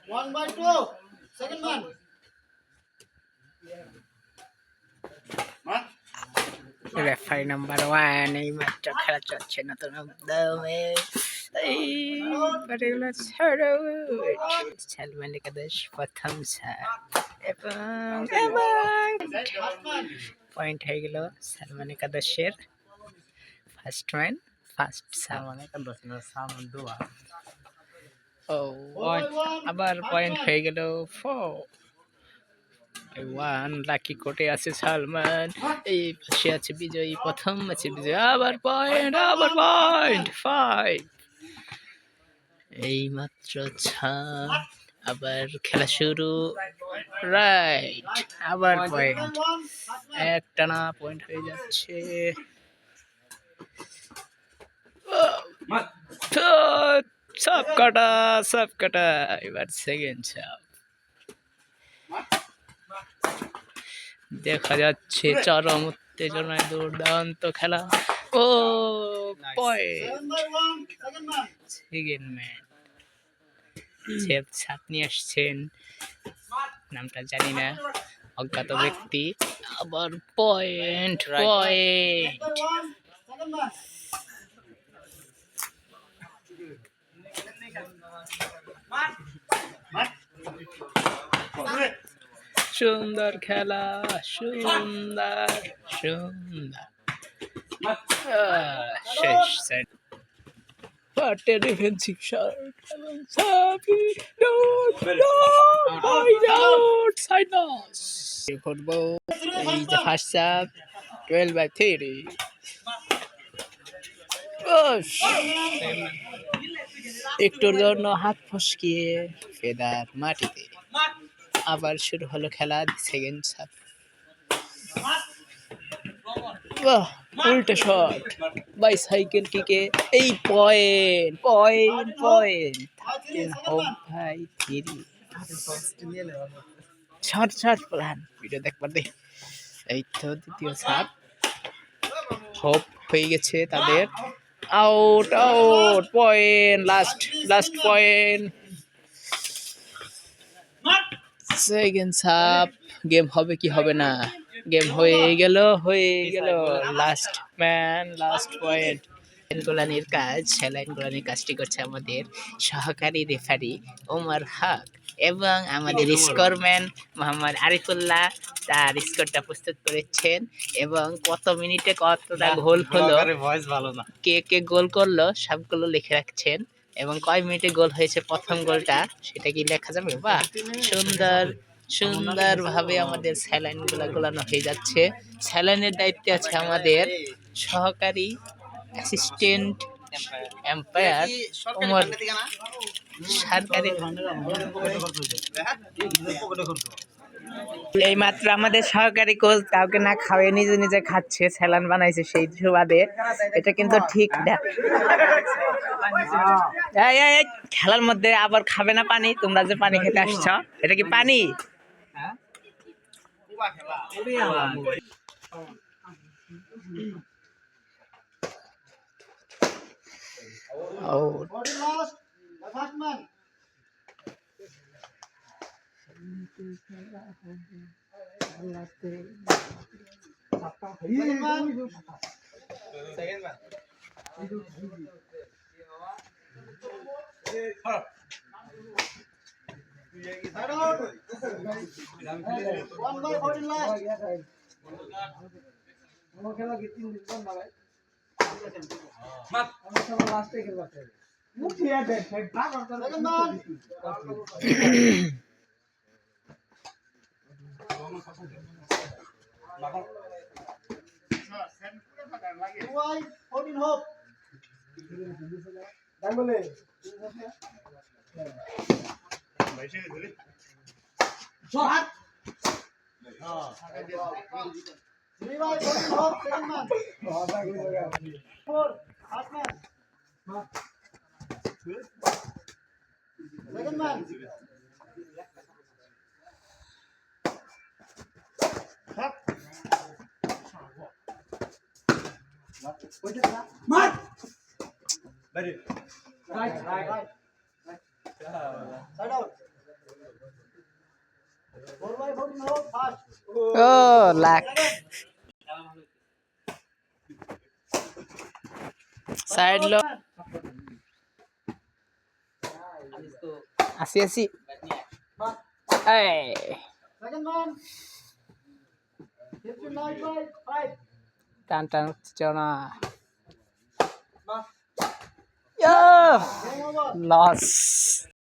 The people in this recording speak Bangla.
1/2. Second man. রেফারি নাম্বার 1 এই ম্যাচটা খেলা চলছে নতুন উদ্যমে। সালমান একাদশ প্রথম এবং পয়েন্ট হয়ে গেল সালমান একাদশের। ফার্স্ট সালমান একাদশ না সালমান দুয়া। আবার পয়েন্ট হয়ে গেল 4-1। লাকি কোটে আছে সালমান, এই পাশে আছে বিজয়ী, প্রথম ম্যাচে বিজয়ী। আবার পয়েন্ট 5। এই মাত্র আবার খেলা শুরু। রাইট, আবার পয়েন্ট, একটানা পয়েন্ট হয়ে যাচ্ছে। সব কাটা এবার সেকেন্ড সাপ। দেখা যাচ্ছে চরম উত্তেজনায় দুর্দান্ত খেলা। সেকেন্ড ম্যান ছাপ নিয়ে আসছেন, নামটা জানি না, অজ্ঞাত ব্যক্তি। আবার পয়েন্ট। সুন্দর খেলা, সুন্দর। শেষ সেট। পার্টে ডিফেন্সিভ শট এবং এই যে ফার্স্ট সাব 12/3। একটুর জন্য হাত ফসকিয়ে ফেদার মাটিতে। আবার শুরু হলো খেলা, সেকেন্ড সাব। উল্টো শট বাই সাইকেল কিকে। এই পয়েন্ট। হোম ভাই 3। শর্ট প্ল্যান ভিডিও দেখবার দে। এই তো দ্বিতীয় সাব, হোপ হয়ে গেছে তাদের। Out point, last point. Second sub. Game হবে কি হবে না? গেম হয়ে গেল। Last man, last point. Saline গোলানির কাজটি করছে আমাদের সহকারী রেফারি ওমর হক, এবং আমাদের স্কোরম্যান মোহাম্মদ আরিফুল্লাহ তার স্কোরটা প্রস্তুত করেছেন। এবং কত মিনিটে কতটা গোল হলো, কে গোল করলো সবগুলো লিখে রাখছেন। এবং কয় মিনিটে গোল হয়েছে প্রথম গোলটা, সেটা কি লেখা যাবে? বাহ, সুন্দর ভাবে আমাদের স্যালাইন গুলা গোলানো হয়ে যাচ্ছে। স্যালাইনের দায়িত্বে আছে আমাদের সহকারী অ্যাসিস্ট্যান্ট এম্পায়ার ওমর। এই মাত্র আমাদের সহকারী কোচ কাউকে না খাওয়ে নিজে খাচ্ছে, স্যালান বানাইছে সেই সুবাদে। এটা কিন্তু ঠিক না। খেলার মধ্যে আবার খাবে না পানি? তোমরা যে পানি খেতে আসছ, এটা কি পানি? Right. Side out. 4 by 4 no fast. Oh, luck. Side low. Asi. Hey. Second man. 59 by 5. Tan chona. Mark. Yo. Game over. Loss.